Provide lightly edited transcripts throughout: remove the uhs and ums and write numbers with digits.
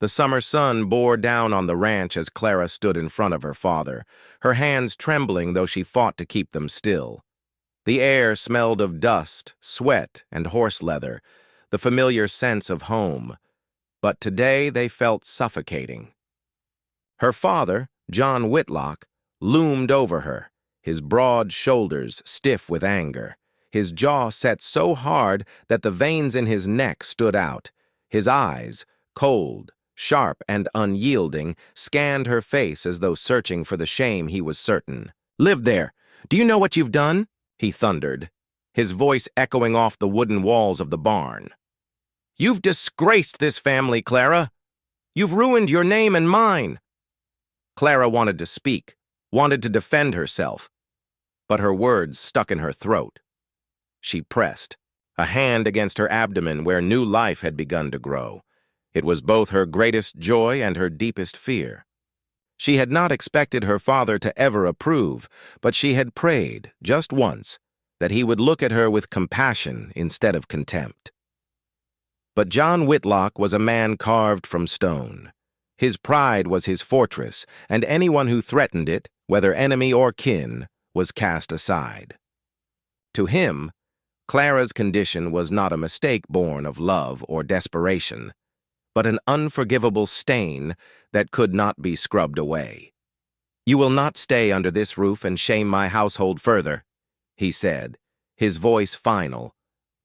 The summer sun bore down on the ranch as Clara stood in front of her father, her hands trembling though she fought to keep them still. The air smelled of dust, sweat, and horse leather, the familiar sense of home. But today they felt suffocating. Her father, John Whitlock, loomed over her, his broad shoulders stiff with anger, his jaw set so hard that the veins in his neck stood out. His eyes, cold, sharp, and unyielding, scanned her face as though searching for the shame he was certain. "Live there! Do you know what you've done?" he thundered, his voice echoing off the wooden walls of the barn. "You've disgraced this family, Clara. You've ruined your name and mine." Clara wanted to speak, wanted to defend herself, but her words stuck in her throat. She pressed, a hand against her abdomen where new life had begun to grow. It was both her greatest joy and her deepest fear. She had not expected her father to ever approve, but she had prayed, just once, that he would look at her with compassion instead of contempt. But John Whitlock was a man carved from stone. His pride was his fortress, and anyone who threatened it, whether enemy or kin, was cast aside. To him, Clara's condition was not a mistake born of love or desperation, but an unforgivable stain that could not be scrubbed away. "You will not stay under this roof and shame my household further," he said, his voice final,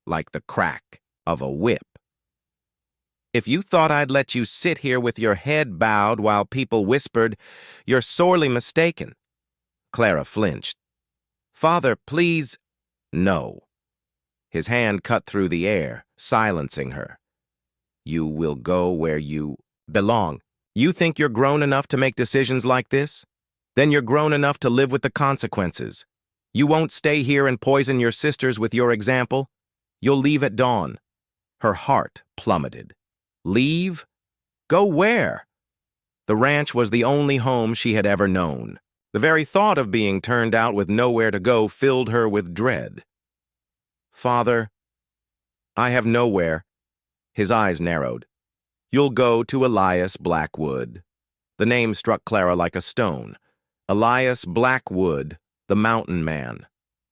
like the crack of a whip. "If you thought I'd let you sit here with your head bowed while people whispered, you're sorely mistaken." Clara flinched. "Father, please—" "No." His hand cut through the air, silencing her. "You will go where you belong. You think you're grown enough to make decisions like this? Then you're grown enough to live with the consequences. You won't stay here and poison your sisters with your example. You'll leave at dawn." Her heart plummeted. Leave? Go where? The ranch was the only home she had ever known. The very thought of being turned out with nowhere to go filled her with dread. "Father, I have nowhere." His eyes narrowed. "You'll go to Elias Blackwood." The name struck Clara like a stone. Elias Blackwood, the mountain man.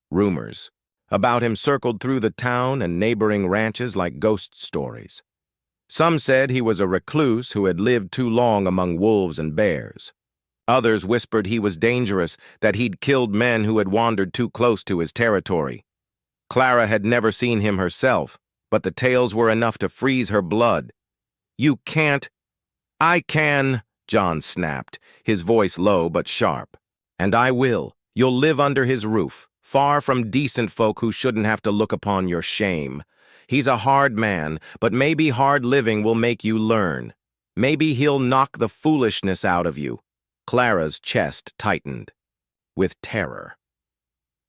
Rumors about him circled through the town and neighboring ranches like ghost stories. Some said he was a recluse who had lived too long among wolves and bears. Others whispered he was dangerous, that he'd killed men who had wandered too close to his territory. Clara had never seen him herself, but the tales were enough to freeze her blood. "You can't—" "I can," John snapped, his voice low but sharp. "And I will. You'll live under his roof, far from decent folk who shouldn't have to look upon your shame. He's a hard man, but maybe hard living will make you learn. Maybe he'll knock the foolishness out of you." Clara's chest tightened with terror.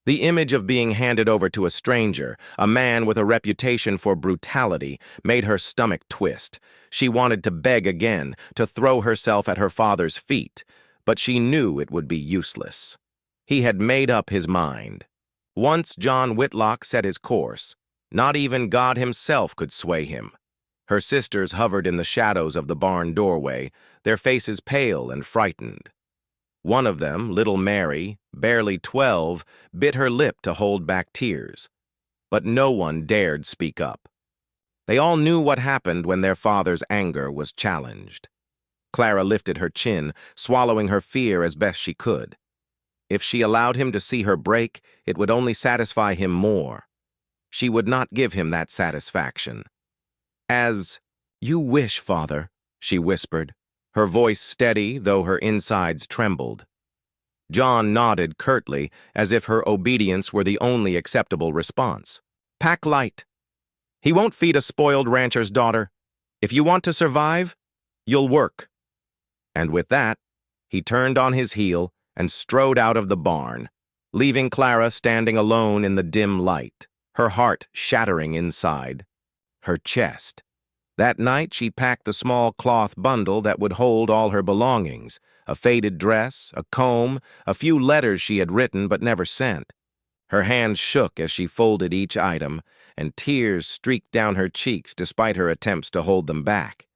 The image of being handed over to a stranger, a man with a reputation for brutality, made her stomach twist. She wanted to beg again, to throw herself at her father's feet, but she knew it would be useless. He had made up his mind. Once John Whitlock set his course, not even God himself could sway him. Her sisters hovered in the shadows of the barn doorway, their faces pale and frightened. One of them, little Mary, barely 12, bit her lip to hold back tears. But no one dared speak up. They all knew what happened when their father's anger was challenged. Clara lifted her chin, swallowing her fear as best she could. If she allowed him to see her break, it would only satisfy him more. She would not give him that satisfaction. "As you wish, Father," she whispered, her voice steady though her insides trembled. John nodded curtly, as if her obedience were the only acceptable response. "Pack light. He won't feed a spoiled rancher's daughter. If you want to survive, you'll work." And with that, he turned on his heel and strode out of the barn, leaving Clara standing alone in the dim light, her heart shattering inside her chest. That night she packed the small cloth bundle that would hold all her belongings, a faded dress, a comb, a few letters she had written but never sent. Her hands shook as she folded each item, and tears streaked down her cheeks despite her attempts to hold them back.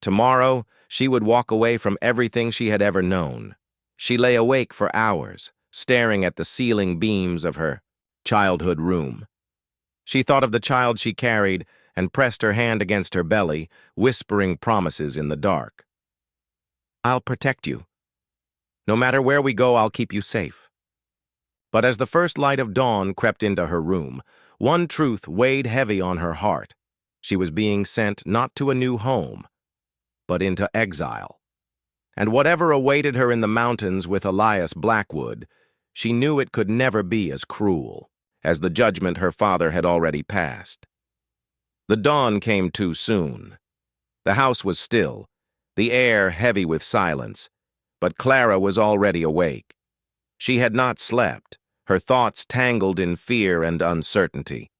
tomorrow, she would walk away from everything she had ever known. She lay awake for hours, staring at the ceiling beams of her childhood room. She thought of the child she carried and pressed her hand against her belly, whispering promises in the dark. "I'll protect you. No matter where we go, I'll keep you safe." But as the first light of dawn crept into her room, one truth weighed heavy on her heart. She was being sent not to a new home, but into exile. And whatever awaited her in the mountains with Elias Blackwood, she knew it could never be as cruel as the judgment her father had already passed. The dawn came too soon. The house was still, the air heavy with silence, but Clara was already awake. She had not slept, her thoughts tangled in fear and uncertainty.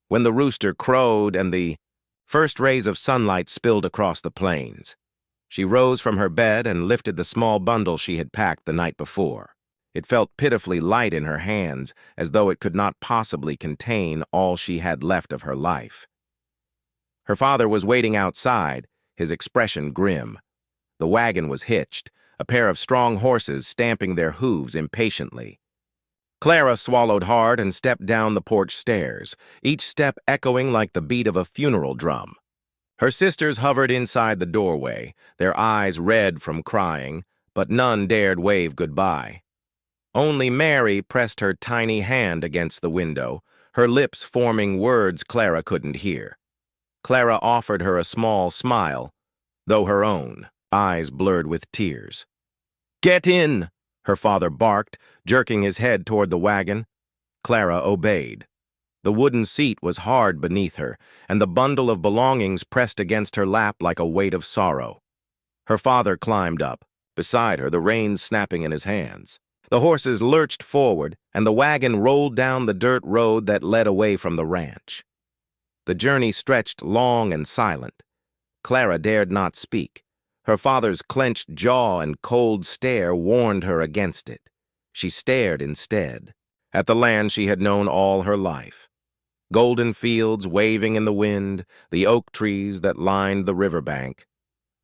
When the rooster crowed and the first rays of sunlight spilled across the plains, she rose from her bed and lifted the small bundle she had packed the night before. It felt pitifully light in her hands, as though it could not possibly contain all she had left of her life. Her father was waiting outside, his expression grim. The wagon was hitched, a pair of strong horses stamping their hooves impatiently. Clara swallowed hard and stepped down the porch stairs, each step echoing like the beat of a funeral drum. Her sisters hovered inside the doorway, their eyes red from crying, but none dared wave goodbye. Only Mary pressed her tiny hand against the window, her lips forming words Clara couldn't hear. Clara offered her a small smile, though her own eyes blurred with tears. "Get in!" her father barked, jerking his head toward the wagon. Clara obeyed. The wooden seat was hard beneath her, and the bundle of belongings pressed against her lap like a weight of sorrow. Her father climbed up, beside her, the reins snapping in his hands. The horses lurched forward, and the wagon rolled down the dirt road that led away from the ranch. The journey stretched long and silent. Clara dared not speak. Her father's clenched jaw and cold stare warned her against it. She stared instead, at the land she had known all her life. Golden fields waving in the wind, the oak trees that lined the riverbank,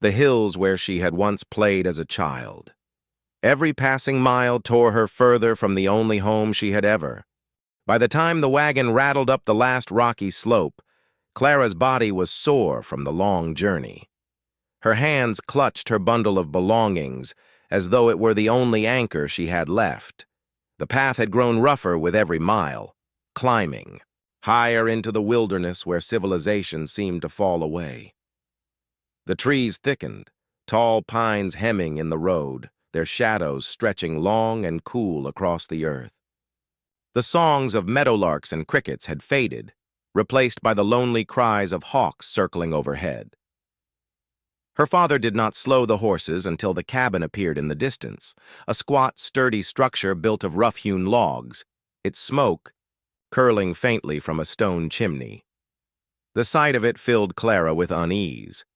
the hills where she had once played as a child. Every passing mile tore her further from the only home she had ever. By the time the wagon rattled up the last rocky slope, Clara's body was sore from the long journey. Her hands clutched her bundle of belongings as though it were the only anchor she had left. The path had grown rougher with every mile, climbing, higher into the wilderness where civilization seemed to fall away. The trees thickened, tall pines hemming in the road, their shadows stretching long and cool across the earth. The songs of meadowlarks and crickets had faded, replaced by the lonely cries of hawks circling overhead. Her father did not slow the horses until the cabin appeared in the distance, a squat, sturdy structure built of rough-hewn logs, its smoke curling faintly from a stone chimney. The sight of it filled Clara with unease.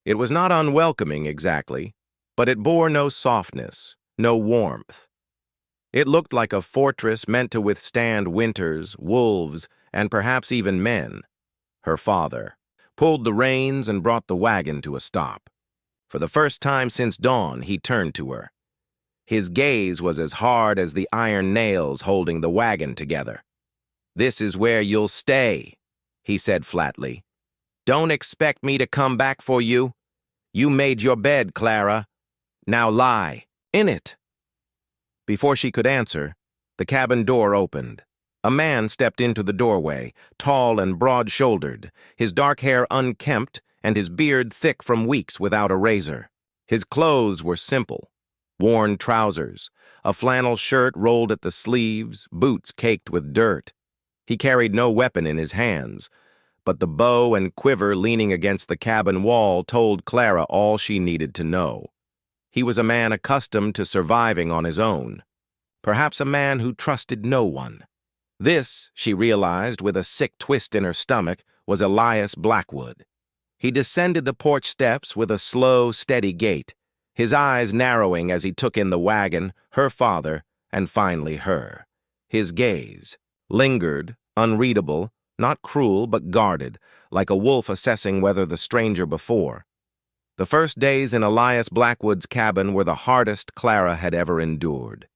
It was not unwelcoming exactly, but it bore no softness, no warmth. It looked like a fortress meant to withstand winters, wolves, and perhaps even men. Her father pulled the reins and brought the wagon to a stop. For the first time since dawn, he turned to her. His gaze was as hard as the iron nails holding the wagon together. "This is where you'll stay," he said flatly. "Don't expect me to come back for you. You made your bed, Clara. Now lie in it." Before she could answer, the cabin door opened. A man stepped into the doorway, tall and broad-shouldered, his dark hair unkempt and his beard thick from weeks without a razor. His clothes were simple: worn trousers, a flannel shirt rolled at the sleeves, boots caked with dirt. He carried no weapon in his hands, but the bow and quiver leaning against the cabin wall told Clara all she needed to know. He was a man accustomed to surviving on his own, perhaps a man who trusted no one. This, she realized with a sick twist in her stomach, was Elias Blackwood. He descended the porch steps with a slow, steady gait, his eyes narrowing as he took in the wagon, her father, and finally her. His gaze lingered, unreadable, not cruel but guarded, like a wolf assessing whether the stranger before. The first days in Elias Blackwood's cabin were the hardest Clara had ever endured.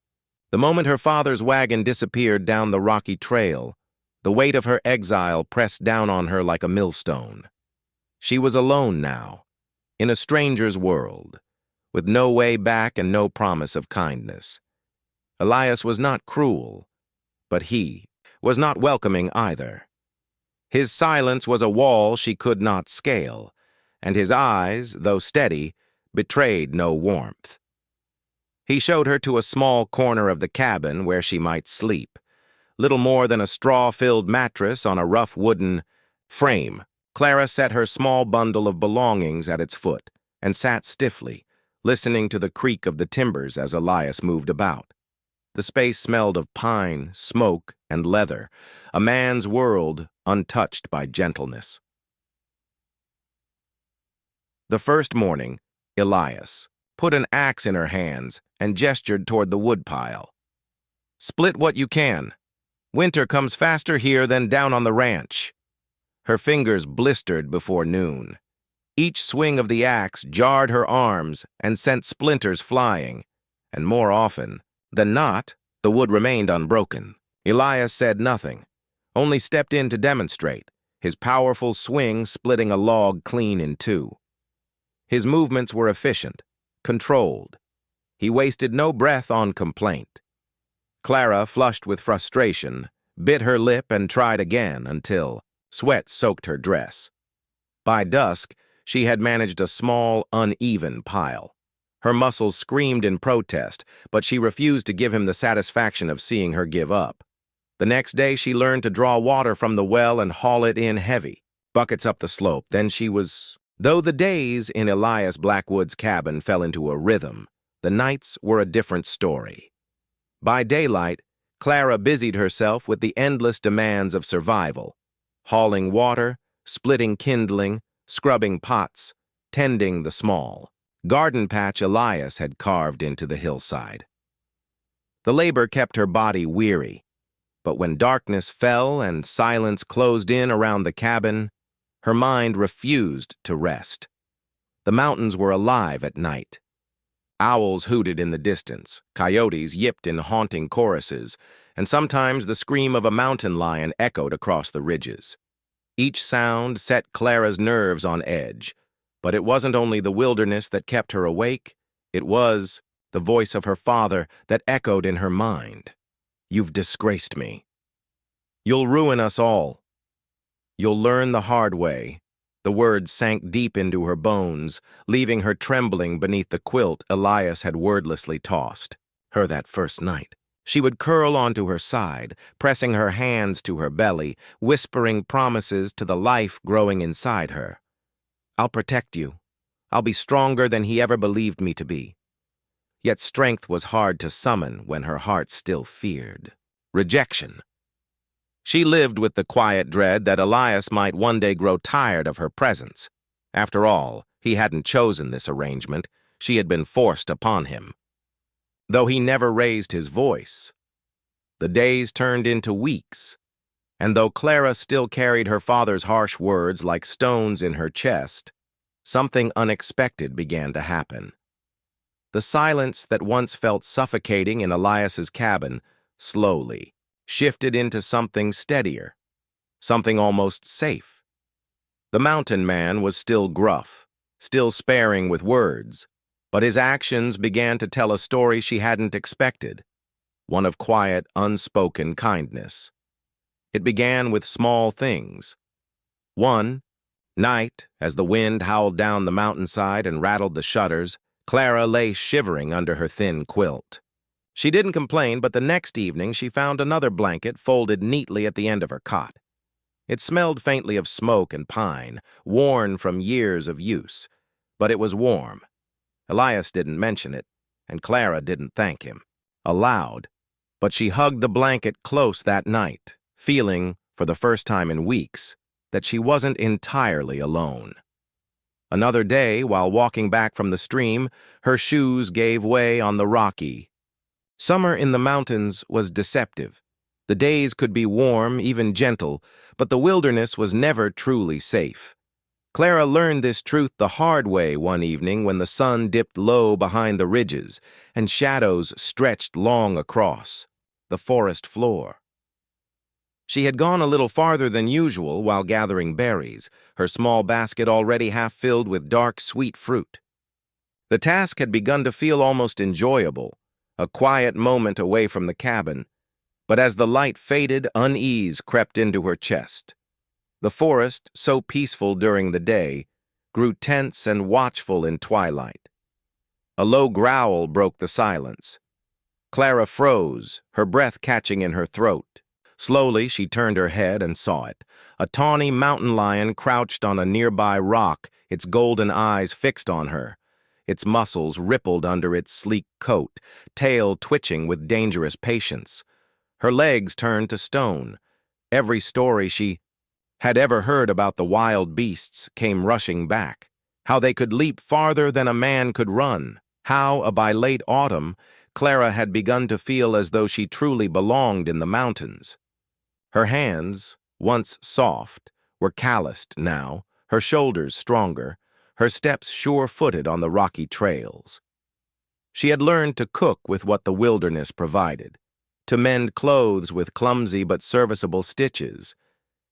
The moment her father's wagon disappeared down the rocky trail, the weight of her exile pressed down on her like a millstone. She was alone now, in a stranger's world, with no way back and no promise of kindness. Elias was not cruel, but he was not welcoming either. His silence was a wall she could not scale, and his eyes, though steady, betrayed no warmth. He showed her to a small corner of the cabin where she might sleep, little more than a straw-filled mattress on a rough wooden frame. Clara set her small bundle of belongings at its foot and sat stiffly, listening to the creak of the timbers as Elias moved about. The space smelled of pine, smoke, and leather, a man's world untouched by gentleness. The first morning, Elias put an axe in her hands and gestured toward the woodpile. "Split what you can. Winter comes faster here than down on the ranch." Her fingers blistered before noon. Each swing of the axe jarred her arms and sent splinters flying, and more often than not, the wood remained unbroken. Elias said nothing, only stepped in to demonstrate, his powerful swing splitting a log clean in two. His movements were efficient, controlled. He wasted no breath on complaint. Clara, flushed with frustration, bit her lip and tried again until sweat soaked her dress. By dusk, she had managed a small, uneven pile. Her muscles screamed in protest, but she refused to give him the satisfaction of seeing her give up. The next day, she learned to draw water from the well and haul it in heavy, buckets up the slope. Then she was... Though the days in Elias Blackwood's cabin fell into a rhythm, the nights were a different story. By daylight, Clara busied herself with the endless demands of survival, hauling water, splitting kindling, scrubbing pots, tending the small garden patch Elias had carved into the hillside. The labor kept her body weary, but when darkness fell and silence closed in around the cabin, her mind refused to rest. The mountains were alive at night. Owls hooted in the distance, coyotes yipped in haunting choruses, and sometimes the scream of a mountain lion echoed across the ridges. Each sound set Clara's nerves on edge, but it wasn't only the wilderness that kept her awake, it was the voice of her father that echoed in her mind. "You've disgraced me. You'll ruin us all. You'll learn the hard way." The words sank deep into her bones, leaving her trembling beneath the quilt Elias had wordlessly tossed her that first night. She would curl onto her side, pressing her hands to her belly, whispering promises to the life growing inside her. "I'll protect you. I'll be stronger than he ever believed me to be." Yet strength was hard to summon when her heart still feared rejection. She lived with the quiet dread that Elias might one day grow tired of her presence. After all, he hadn't chosen this arrangement. She had been forced upon him. Though he never raised his voice, the days turned into weeks, and though Clara still carried her father's harsh words like stones in her chest, something unexpected began to happen. The silence that once felt suffocating in Elias's cabin slowly shifted into something steadier, something almost safe. The mountain man was still gruff, still sparing with words, but his actions began to tell a story she hadn't expected, one of quiet, unspoken kindness. It began with small things. One night, as the wind howled down the mountainside and rattled the shutters, Clara lay shivering under her thin quilt. She didn't complain, but the next evening she found another blanket folded neatly at the end of her cot. It smelled faintly of smoke and pine, worn from years of use, but it was warm. Elias didn't mention it, and Clara didn't thank him aloud, but she hugged the blanket close that night, feeling, for the first time in weeks, that she wasn't entirely alone. Another day, while walking back from the stream, her shoes gave way on the rocky. Summer in the mountains was deceptive. The days could be warm, even gentle, but the wilderness was never truly safe. Clara learned this truth the hard way one evening when the sun dipped low behind the ridges and shadows stretched long across the forest floor. She had gone a little farther than usual while gathering berries, her small basket already half filled with dark, sweet fruit. The task had begun to feel almost enjoyable, a quiet moment away from the cabin, but as the light faded, unease crept into her chest. The forest, so peaceful during the day, grew tense and watchful in twilight. A low growl broke the silence. Clara froze, her breath catching in her throat. Slowly, she turned her head and saw it. A tawny mountain lion crouched on a nearby rock, its golden eyes fixed on her. Its muscles rippled under its sleek coat, tail twitching with dangerous patience. Her legs turned to stone. Every story she had ever heard about the wild beasts came rushing back. How they could leap farther than a man could run. How, by late autumn, Clara had begun to feel as though she truly belonged in the mountains. Her hands, once soft, were calloused now, her shoulders stronger, her steps sure-footed on the rocky trails. She had learned to cook with what the wilderness provided, to mend clothes with clumsy but serviceable stitches,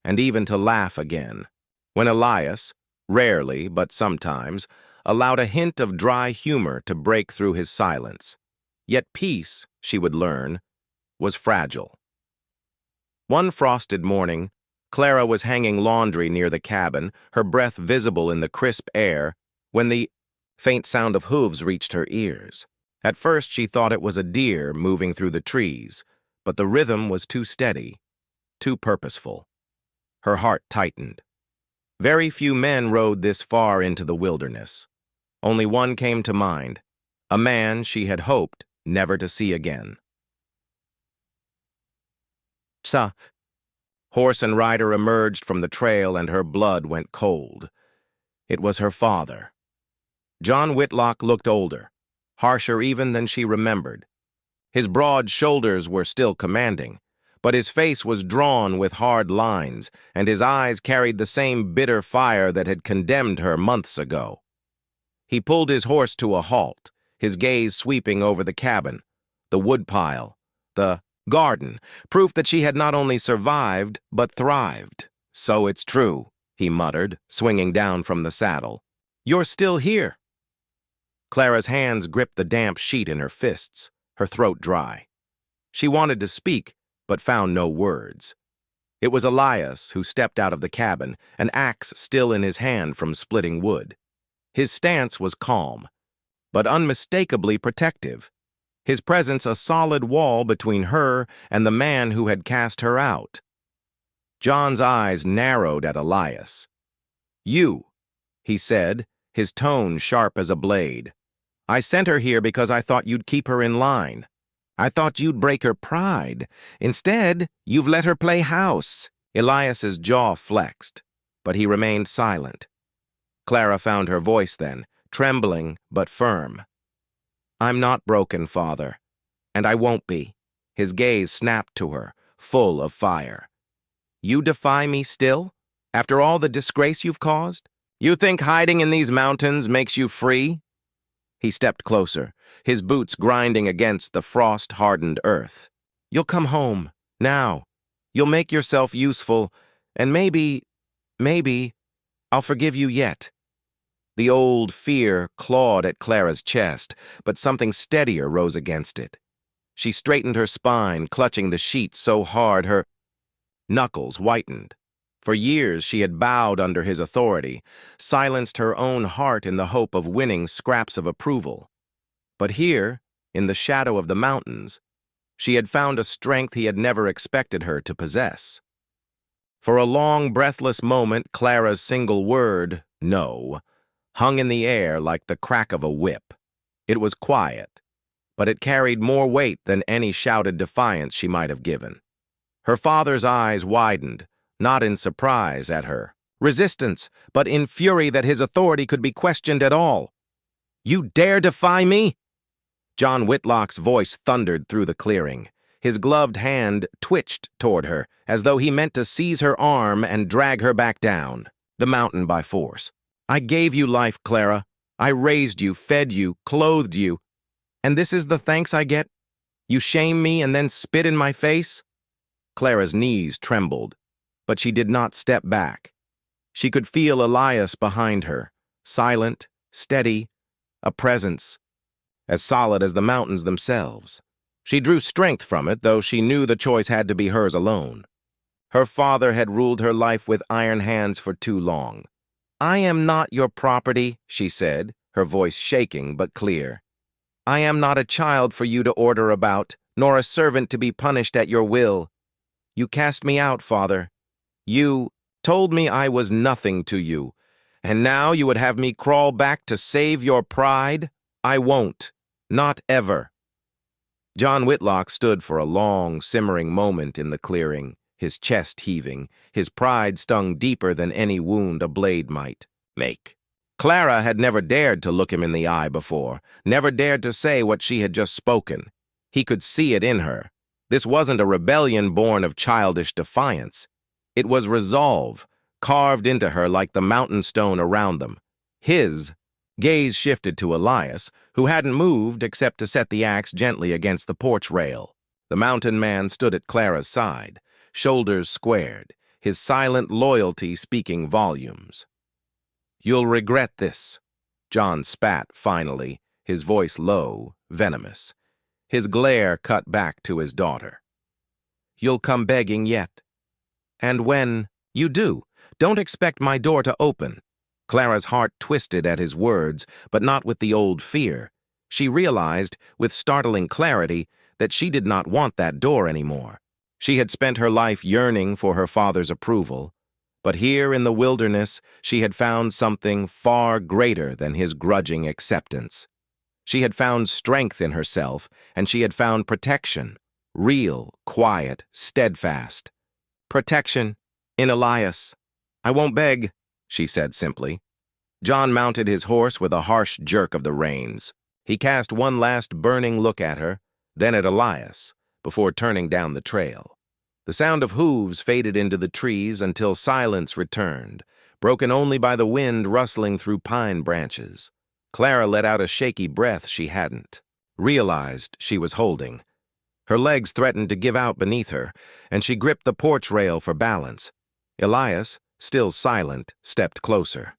and even to laugh again, when Elias, rarely but sometimes, allowed a hint of dry humor to break through his silence. Yet peace, she would learn, was fragile. One frosted morning, Clara was hanging laundry near the cabin, her breath visible in the crisp air, when the faint sound of hooves reached her ears. At first she thought it was a deer moving through the trees, but the rhythm was too steady, too purposeful. Her heart tightened. Very few men rode this far into the wilderness. Only one came to mind, a man she had hoped never to see again. "Sa." Horse and rider emerged from the trail and her blood went cold. It was her father. John Whitlock looked older, harsher even than she remembered. His broad shoulders were still commanding, but his face was drawn with hard lines, and his eyes carried the same bitter fire that had condemned her months ago. He pulled his horse to a halt, his gaze sweeping over the cabin, the woodpile, the garden, proof that she had not only survived, but thrived. "So it's true," he muttered, swinging down from the saddle. "You're still here." Clara's hands gripped the damp sheet in her fists, her throat dry. She wanted to speak, but found no words. It was Elias who stepped out of the cabin, an axe still in his hand from splitting wood. His stance was calm, but unmistakably protective. His presence a solid wall between her and the man who had cast her out. John's eyes narrowed at Elias. "You," he said, his tone sharp as a blade. "I sent her here because I thought you'd keep her in line. I thought you'd break her pride. Instead, you've let her play house." Elias's jaw flexed, but he remained silent. Clara found her voice then, trembling but firm. "I'm not broken, Father, and I won't be." His gaze snapped to her, full of fire. "You defy me still, after all the disgrace you've caused? You think hiding in these mountains makes you free?" He stepped closer, his boots grinding against the frost-hardened earth. "You'll come home, now. You'll make yourself useful, and maybe, I'll forgive you yet." The old fear clawed at Clara's chest, but something steadier rose against it. She straightened her spine, clutching the sheet so hard her knuckles whitened. For years she had bowed under his authority, silenced her own heart in the hope of winning scraps of approval. But here, in the shadow of the mountains, she had found a strength he had never expected her to possess. For a long, breathless moment, Clara's single word, "No," hung in the air like the crack of a whip. It was quiet, but it carried more weight than any shouted defiance she might have given. Her father's eyes widened, not in surprise at her resistance, but in fury that his authority could be questioned at all. "You dare defy me?" John Whitlock's voice thundered through the clearing. His gloved hand twitched toward her, as though he meant to seize her arm and drag her back down. the mountain by force. I gave you life, Clara. I raised you, fed you, clothed you. And this is the thanks I get? You shame me and then spit in my face? Clara's knees trembled, but she did not step back. She could feel Elias behind her, silent, steady, a presence, as solid as the mountains themselves. She drew strength from it, though she knew the choice had to be hers alone. Her father had ruled her life with iron hands for too long. I am not your property, she said, her voice shaking but clear. I am not a child for you to order about, nor a servant to be punished at your will. You cast me out, Father. You told me I was nothing to you, and now you would have me crawl back to save your pride? I won't. Not ever. John Whitlock stood for a long, simmering moment in the clearing, his chest heaving, his pride stung deeper than any wound a blade might make. Clara had never dared to look him in the eye before, never dared to say what she had just spoken. He could see it in her. This wasn't a rebellion born of childish defiance. It was resolve, carved into her like the mountain stone around them. His gaze shifted to Elias, who hadn't moved except to set the axe gently against the porch rail. The mountain man stood at Clara's side, shoulders squared, his silent loyalty speaking volumes. You'll regret this, John spat finally, his voice low, venomous. His glare cut back to his daughter. You'll come begging yet. And when you do, don't expect my door to open. Clara's heart twisted at his words, but not with the old fear. She realized, with startling clarity, that she did not want that door anymore. She had spent her life yearning for her father's approval, but here in the wilderness she had found something far greater than his grudging acceptance. She had found strength in herself, and she had found protection, real, quiet, steadfast. Protection in Elias. I won't beg, she said simply. John mounted his horse with a harsh jerk of the reins. He cast one last burning look at her, then at Elias, before turning down the trail. The sound of hooves faded into the trees until silence returned, broken only by the wind rustling through pine branches. Clara let out a shaky breath she hadn't realized she was holding. Her legs threatened to give out beneath her, and she gripped the porch rail for balance. Elias, still silent, stepped closer.